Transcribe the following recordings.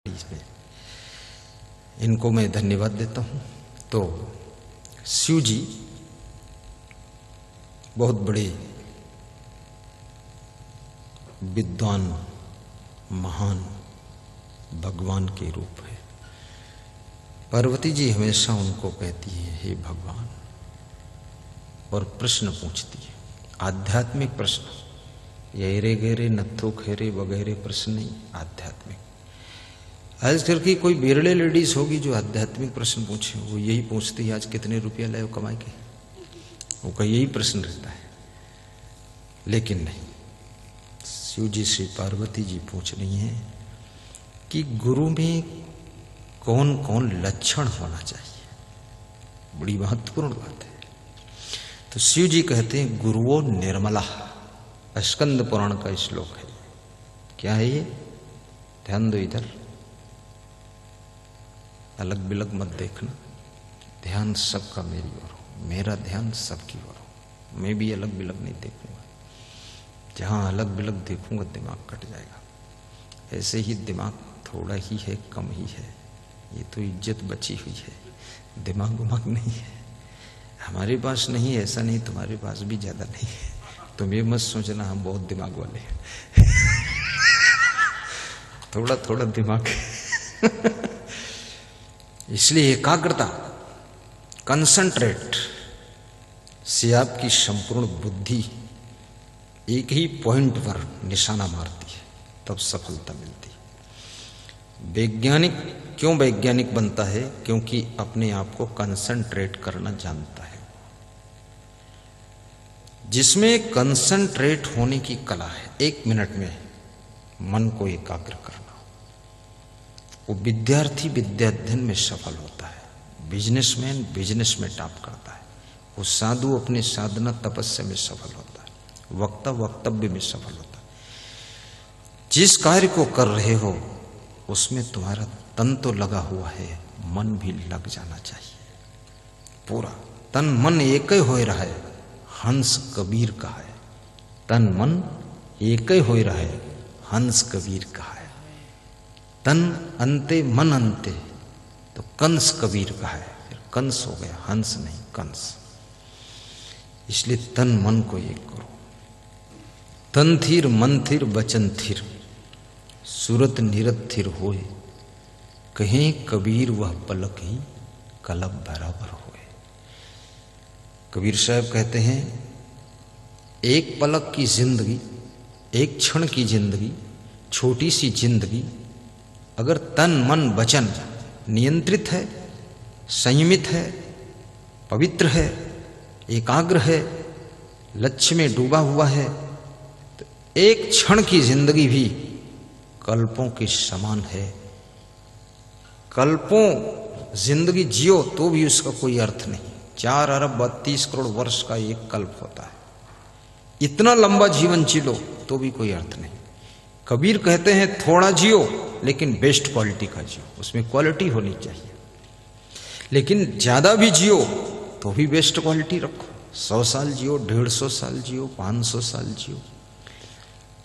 इसमें इनको मैं धन्यवाद देता हूं। तो शिव जी बहुत बड़े विद्वान महान भगवान के रूप है। पार्वती जी हमेशा उनको कहती है हे भगवान, और प्रश्न पूछती है, आध्यात्मिक प्रश्न, ये रे गेरे नत्थो खेरे वगैरह प्रश्न नहीं, आध्यात्मिक। आजकल की कोई बिरले लेडीज होगी जो आध्यात्मिक प्रश्न पूछे, वो यही पूछती है आज कितने रुपया लाए हो कमाई के, वो का यही प्रश्न रहता है। लेकिन नहीं, शिव जी श्री पार्वती जी पूछ रही हैं कि गुरु में कौन कौन लक्षण होना चाहिए। बड़ी महत्वपूर्ण बात है। तो शिव जी कहते हैं गुरुओं निर्मला, स्कंद पुराण का श्लोक है। क्या है ये? ध्यान दो इधर, अलग बिलग मत देखना, ध्यान सबका मेरी ओर हो, मेरा ध्यान सबकी ओर हो। मैं भी अलग बिलग नहीं देखूंगा, जहां अलग बिलग देखूंगा दिमाग कट जाएगा। ऐसे ही दिमाग थोड़ा ही है, कम ही है, ये तो इज्जत बची हुई है, दिमाग उमाग नहीं है हमारे पास। नहीं, ऐसा नहीं, तुम्हारे पास भी ज्यादा नहीं है। तुम ये मत सोचना हम बहुत दिमाग वाले हैं थोड़ा थोड़ा दिमाग इसलिए एकाग्रता, कंसंट्रेट से आपकी संपूर्ण बुद्धि एक ही पॉइंट पर निशाना मारती है, तब सफलता मिलती है। वैज्ञानिक क्यों वैज्ञानिक बनता है? क्योंकि अपने आप को कंसंट्रेट करना जानता है। जिसमें कंसंट्रेट होने की कला है, 1 मिनट में मन को एकाग्र करना, वो विद्यार्थी विद्याध्ययन में सफल होता है, बिजनेसमैन बिजनेस में टॉप करता है, वो साधु अपने साधना तपस्या में सफल होता है, वक्ता वक्तव्य में सफल होता है। जिस कार्य को कर रहे हो उसमें तुम्हारा तन तो लगा हुआ है, मन भी लग जाना चाहिए। पूरा तन मन एक ही हो रहा है, हंस कबीर का है। तन मन एक ही हो रहा है, हंस कबीर का है। तन अंते मन अंते, तो कंस कबीर का है, फिर कंस हो गया, हंस नहीं कंस। इसलिए तन मन को एक करो। तन थीर मन थीर बचन थीर, सूरत निरत थिर होए, कहें कबीर वह पलक ही कलब बराबर होए। कबीर साहब कहते हैं एक पलक की जिंदगी, एक क्षण की जिंदगी, छोटी सी जिंदगी, अगर तन मन वचन नियंत्रित है, संयमित है, पवित्र है, एकाग्र है, लक्ष्य में डूबा हुआ है, तो एक क्षण की जिंदगी भी कल्पों के समान है। कल्पों जिंदगी जियो तो भी उसका कोई अर्थ नहीं। 4 अरब 32 करोड़ वर्ष का एक कल्प होता है। इतना लंबा जीवन जी लो तो भी कोई अर्थ नहीं। कबीर कहते हैं थोड़ा जियो लेकिन बेस्ट क्वालिटी का जियो, उसमें क्वालिटी होनी चाहिए। लेकिन ज्यादा भी जियो तो भी बेस्ट क्वालिटी रखो। 100 साल जियो, 150 साल जियो, 500 साल जियो।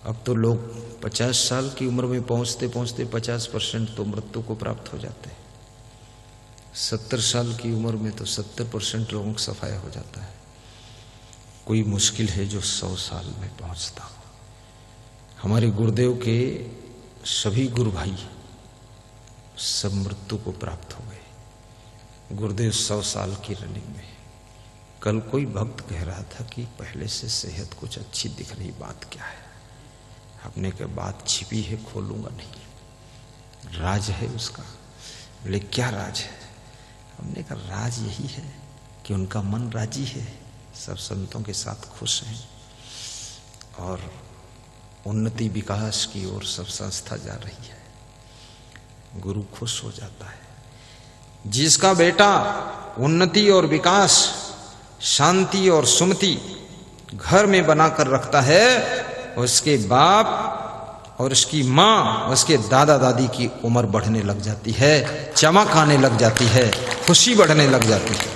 अब तो लोग 50 साल की उम्र में पहुंचते पहुंचते 50% तो मृत्यु को प्राप्त हो जाते हैं। 70 साल की उम्र में तो 70% लोगों का सफाया हो जाता है। कोई मुश्किल है जो 100 साल में पहुंचता हो। हमारे गुरुदेव के सभी गुरु भाई सब मृत्यु को प्राप्त हो गए। गुरुदेव 100 साल की रनिंग में। कल कोई भक्त कह रहा था कि पहले से सेहत कुछ अच्छी दिख रही, बात क्या है? हमने कहा बात छिपी है, खोलूंगा नहीं, राज है उसका। बोले क्या राज है? हमने कहा राज यही है कि उनका मन राजी है, सब संतों के साथ खुश हैं और उन्नति विकास की ओर सब संस्था जा रही है। गुरु खुश हो जाता है। जिसका बेटा उन्नति और विकास, शांति और सुमति घर में बनाकर रखता है, उसके बाप और उसकी माँ, उसके दादा दादी की उम्र बढ़ने लग जाती है, चमक आने लग जाती है, खुशी बढ़ने लग जाती है।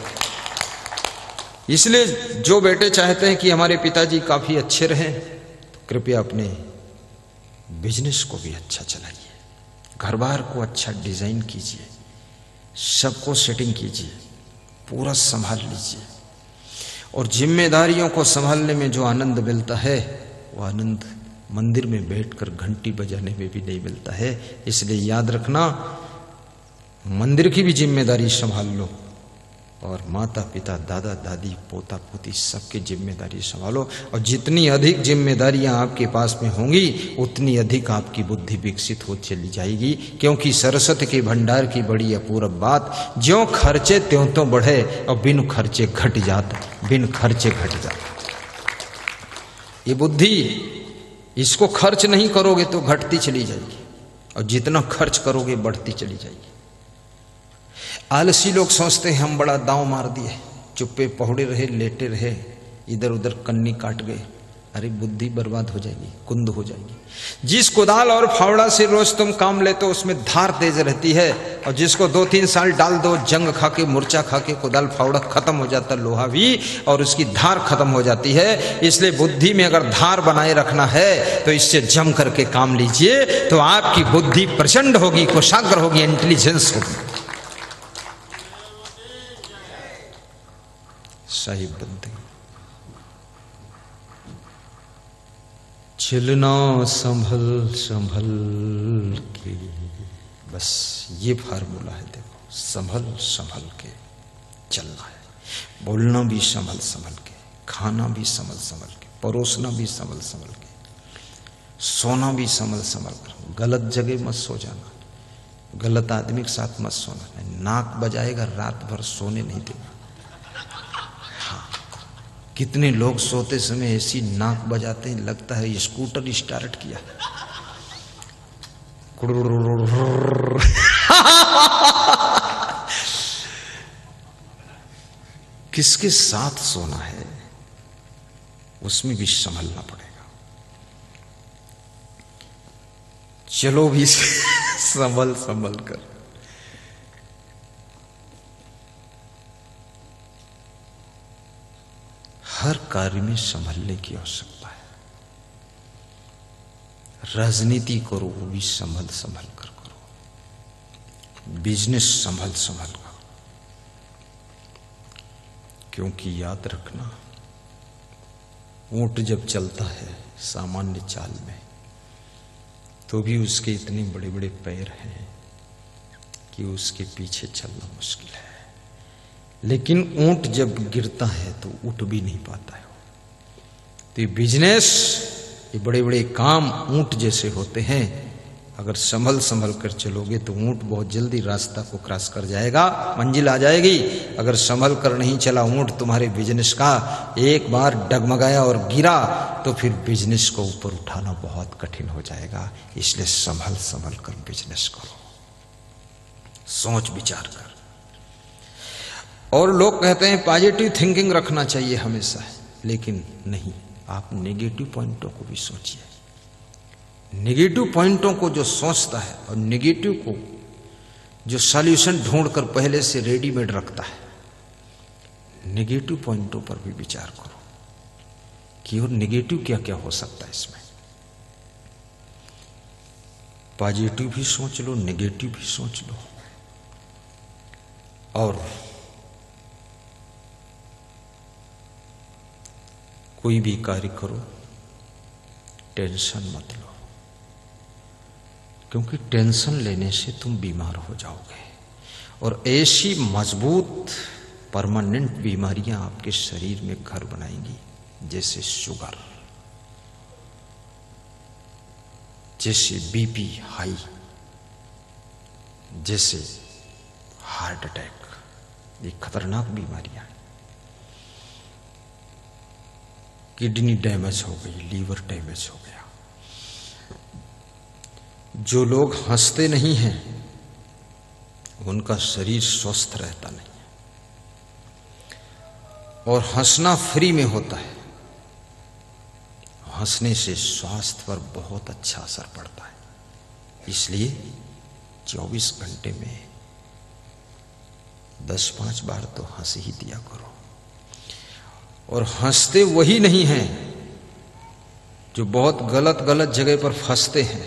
इसलिए जो बेटे चाहते हैं कि हमारे पिताजी काफी अच्छे रहें, तो कृपया अपने बिजनेस को भी अच्छा चलाइए, घर बार को अच्छा डिजाइन कीजिए, सबको सेटिंग कीजिए, पूरा संभाल लीजिए। और जिम्मेदारियों को संभालने में जो आनंद मिलता है वो आनंद मंदिर में बैठकर घंटी बजाने में भी नहीं मिलता है। इसलिए याद रखना, मंदिर की भी जिम्मेदारी संभाल लो और माता पिता, दादा दादी, पोता पोती सबकी जिम्मेदारी संभालो। और जितनी अधिक जिम्मेदारियां आपके पास में होंगी उतनी अधिक आपकी बुद्धि विकसित हो चली जाएगी। क्योंकि सरस्वती के भंडार की बड़ी अपूर्व बात, ज्यों खर्चे त्यों तो बढ़े और बिन खर्चे घट जात, बिन खर्चे घट जात। ये बुद्धि, इसको खर्च नहीं करोगे तो घटती चली जाएगी और जितना खर्च करोगे बढ़ती चली जाएगी। आलसी लोग सोचते हैं हम बड़ा दांव मार दिए, चुप्पे पहुड़े रहे, लेटे रहे, इधर उधर कन्नी काट गए। अरे बुद्धि बर्बाद हो जाएगी, कुंद हो जाएगी। जिस कुदाल और फावड़ा से रोज तुम काम लेते हो उसमें धार तेज रहती है, और जिसको 2-3 साल डाल दो जंग खा के, मूर्छा खा के, कुदाल फावड़ा खत्म हो जाता, लोहा भी, और उसकी धार खत्म हो जाती है। इसलिए बुद्धि में अगर धार बनाए रखना है तो इससे जम करके काम लीजिए, तो आपकी बुद्धि प्रचंड होगी, कुशाग्र होगी, इंटेलिजेंस होगी। सही बुद्धि। चलना संभल संभल के, बस ये फार्मूला है। देखो, संभल संभल के चलना है। बोलना भी संभल संभल के, खाना भी संभल संभल के, परोसना भी संभल संभल के, सोना भी संभल संभल कर। गलत जगह मत सो जाना, गलत आदमी के साथ मत सोना। नाक बजाएगा, रात भर सोने नहीं देगा। कितने लोग सोते समय ऐसी नाक बजाते हैं, लगता है ये स्कूटर स्टार्ट किया। किसके साथ सोना है उसमें भी संभलना पड़ेगा। चलो भी संभल संभल कर। हर कार्य में संभलने की आवश्यकता है। राजनीति करो वो भी संभल संभल कर करो, बिजनेस संभल संभल कर। क्योंकि याद रखना, ऊंट जब चलता है सामान्य चाल में तो भी उसके इतने बड़े बड़े पैर हैं कि उसके पीछे चलना मुश्किल है। लेकिन ऊंट जब गिरता है तो उठ भी नहीं पाता है। तो ये बिजनेस, ये बड़े बड़े काम ऊंट जैसे होते हैं। अगर संभल संभल कर चलोगे तो ऊंट बहुत जल्दी रास्ता को क्रॉस कर जाएगा, मंजिल आ जाएगी। अगर संभल कर नहीं चला ऊंट तुम्हारे बिजनेस का, एक बार डगमगाया और गिरा तो फिर बिजनेस को ऊपर उठाना बहुत कठिन हो जाएगा। इसलिए संभल संभल कर बिजनेस करो, सोच विचार कर। और लोग कहते हैं पॉजिटिव थिंकिंग रखना चाहिए हमेशा, लेकिन नहीं, आप नेगेटिव पॉइंटों को भी सोचिए। नेगेटिव पॉइंटों को जो सोचता है और नेगेटिव को जो सॉल्यूशन ढूंढकर पहले से रेडीमेड रखता है, नेगेटिव पॉइंटों पर भी विचार करो कि और नेगेटिव क्या क्या हो सकता है इसमें। पॉजिटिव भी सोच लो, नेगेटिव भी सोच लो। और कोई भी कार्य करो, टेंशन मत लो, क्योंकि टेंशन लेने से तुम बीमार हो जाओगे। और ऐसी मजबूत परमानेंट बीमारियां आपके शरीर में घर बनाएंगी, जैसे शुगर, जैसे बीपी हाई, जैसे हार्ट अटैक। ये खतरनाक बीमारियां हैं। किडनी डैमेज हो गई, लीवर डैमेज हो गया। जो लोग हंसते नहीं हैं उनका शरीर स्वस्थ रहता नहीं है। और हंसना फ्री में होता है, हंसने से स्वास्थ्य पर बहुत अच्छा असर पड़ता है। इसलिए 24 घंटे में 10-5 बार तो हंस ही दिया करो। और हंसते वही नहीं हैं जो बहुत गलत गलत जगह पर फंसते हैं।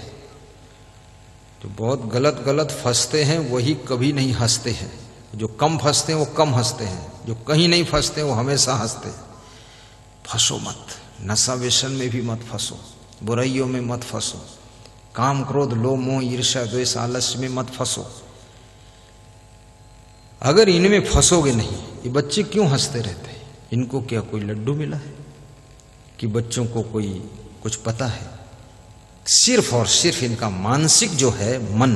जो बहुत गलत गलत फंसते हैं वही कभी नहीं हंसते हैं, जो कम फंसते हैं वो कम हंसते हैं, जो कहीं नहीं फंसते वो हमेशा हंसते हैं। फंसो मत, नशा व्यसन में भी मत फंसो, बुराइयों में मत फंसो, काम क्रोध लोभ मोह ईर्ष्या द्वेष आलस्य में मत फंसो। अगर इनमें फंसोगे नहीं, ये बच्चे क्यों हंसते रहते हैं? इनको क्या कोई लड्डू मिला है कि बच्चों को कोई कुछ पता है? सिर्फ और सिर्फ इनका मानसिक जो है मन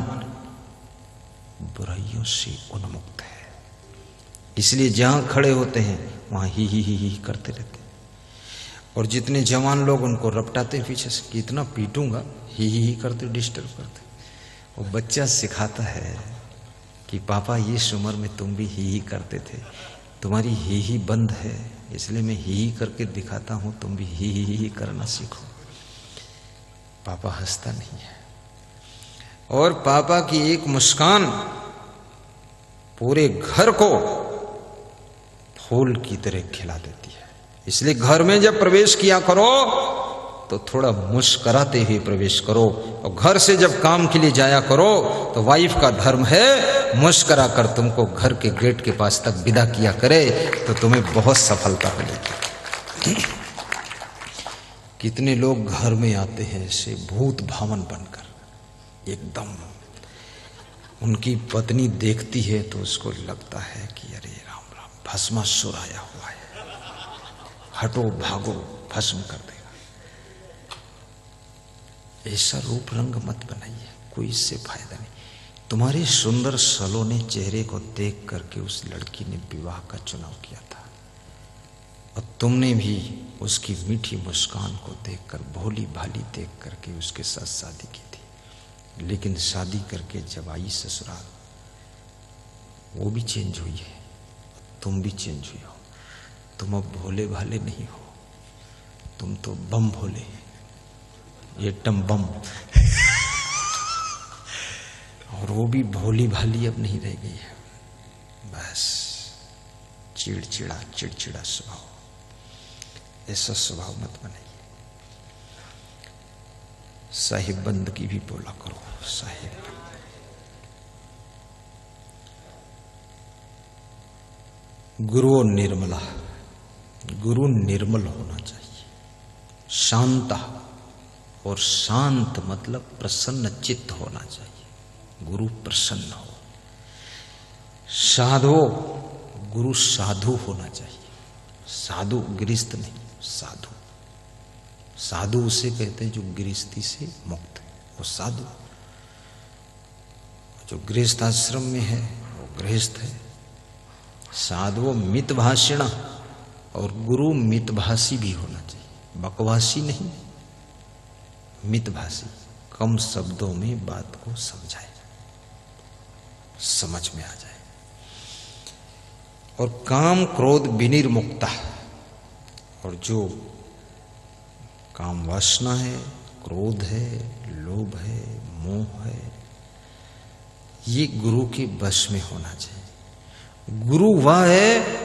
बुराइयों से उन्मुक्त है, इसलिए जहां खड़े होते हैं वहां ही करते रहते हैं। और जितने जवान लोग उनको रपटाते हैं पीछे से कि इतना पीटूंगा, ही करते डिस्टर्ब करते। वो बच्चा सिखाता है कि पापा ये उम्र में तुम भी ही करते थे, तुम्हारी ही बंद है, इसलिए मैं ही करके दिखाता हूं, तुम भी ही करना सीखो। पापा हंसता नहीं है, और पापा की एक मुस्कान पूरे घर को फूल की तरह खिला देती है। इसलिए घर में जब प्रवेश किया करो तो थोड़ा मुस्कुराते हुए प्रवेश करो, और घर से जब काम के लिए जाया करो तो वाइफ का धर्म है मुस्कुरा कर तुमको घर के गेट के पास तक विदा किया करे, तो तुम्हें बहुत सफलता मिलेगी। कितने लोग घर में आते हैं ऐसे भूत भावन बनकर, एकदम उनकी पत्नी देखती है तो उसको लगता है कि अरे राम राम भस्मासुर आया हुआ है, हटो भागो भस्म कर देगा। ऐसा रूप रंग मत बनाइए, कोई इससे फायदा नहीं। तुम्हारे सुंदर सलोने चेहरे को देख करके उस लड़की ने विवाह का चुनाव किया था, और तुमने भी उसकी मीठी मुस्कान को देखकर भोली भाली देख करके उसके साथ शादी की थी। लेकिन शादी करके जब आई ससुराल, वो भी चेंज हुई है, तुम भी चेंज हुई हो। तुम अब भोले भाले नहीं हो, तुम तो बम भोले, ये टम बम। और वो भी भोली भाली अब नहीं रह गई है, बस चिड़चिड़ा स्वभाव। ऐसा स्वभाव मत बनाइए। साहिब बंदगी भी बोला करो, साहिब। गुरु निर्मला, गुरु निर्मल होना चाहिए, शांता, और शांत मतलब प्रसन्न चित्त होना चाहिए। गुरु प्रसन्न हो। साधो, गुरु साधु होना चाहिए। साधु गृहस्थ नहीं, साधु। साधु उसे कहते हैं जो गृहस्थी से मुक्त है, वो साधु। जो गृहस्थ आश्रम में है वो गृहस्थ है। साधु मितभाषिण, और गुरु मितभाषी भी होना चाहिए, बकवासी नहीं, मितभाषी। कम शब्दों में बात को समझाए, समझ में आ जाए। और काम क्रोध विनिर्मुक्ता, और जो काम वासना है, क्रोध है, लोभ है, मोह है, ये गुरु के वश में होना चाहिए। गुरु वह है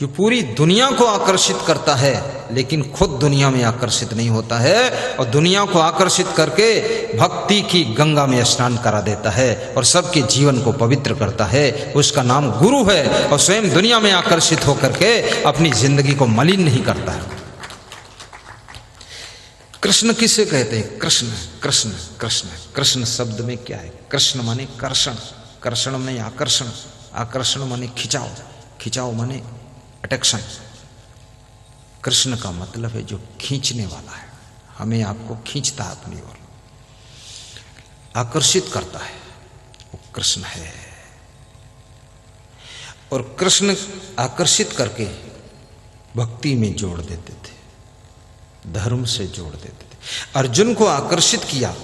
जो पूरी दुनिया को आकर्षित करता है, लेकिन खुद दुनिया में आकर्षित नहीं होता है, और दुनिया को आकर्षित करके भक्ति की गंगा में स्नान करा देता है और सबके जीवन को पवित्र करता है। उसका नाम गुरु है, और स्वयं दुनिया में आकर्षित होकर के अपनी जिंदगी को मलिन नहीं करता है। कृष्ण किसे कहते हैं? कृष्ण, कृष्ण, कृष्ण। कृष्ण शब्द में क्या है? कृष्ण माने कर्षण, कर्षण माने आकर्षण, आकर्षण माने खिंचाव, खिंचाव माने अट्रैक्शन। कृष्ण का मतलब है जो खींचने वाला है, हमें आपको खींचता है अपनी ओर, आकर्षित करता है, वो कृष्ण है। और कृष्ण आकर्षित करके भक्ति में जोड़ देते थे, धर्म से जोड़ देते थे। अर्जुन को आकर्षित किया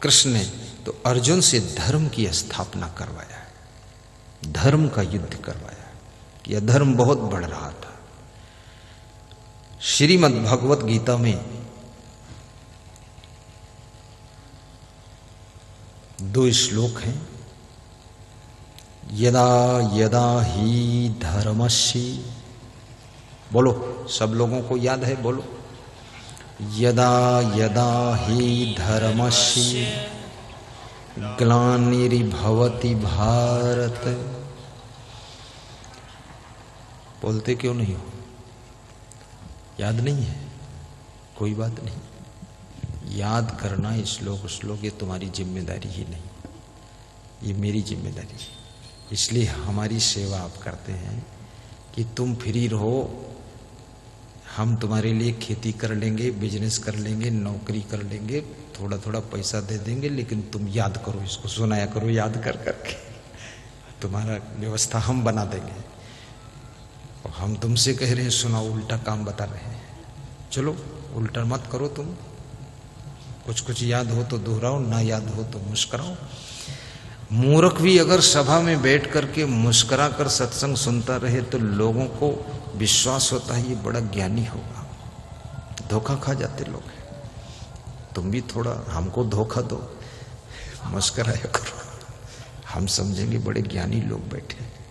कृष्ण ने, तो अर्जुन से धर्म की स्थापना करवाया, धर्म का युद्ध करवाया। यह धर्म बहुत बढ़ रहा था। श्रीमद् भगवत गीता में 2 श्लोक हैं। यदा यदा ही धर्मस्य, बोलो, सब लोगों को याद है, बोलो। यदा यदा ही धर्मस्य ग्लानिर्भवति भारत। बोलते क्यों नहीं हो? याद नहीं है? कोई बात नहीं, याद करना श्लोक ये तुम्हारी जिम्मेदारी ही नहीं, ये मेरी जिम्मेदारी है। इसलिए हमारी सेवा आप करते हैं कि तुम फ्री रहो, हम तुम्हारे लिए खेती कर लेंगे, बिजनेस कर लेंगे, नौकरी कर लेंगे, थोड़ा थोड़ा पैसा दे देंगे, लेकिन तुम याद करो, इसको सुनाया करो याद कर करके। तुम्हारा व्यवस्था हम बना देंगे। और हम तुमसे कह रहे हैं सुनाओ, उल्टा काम बता रहे हैं। चलो उल्टा मत करो तुम, कुछ कुछ याद हो तो दोहराओ, ना याद हो तो मुस्कुराओ। मूर्ख भी अगर सभा में बैठ करके मुस्कुरा कर सत्संग सुनता रहे तो लोगों को विश्वास होता है ये बड़ा ज्ञानी होगा। धोखा खा जाते लोग। तुम भी थोड़ा हमको धोखा दो, मुस्कुराया करो, हम समझेंगे बड़े ज्ञानी लोग बैठे हैं।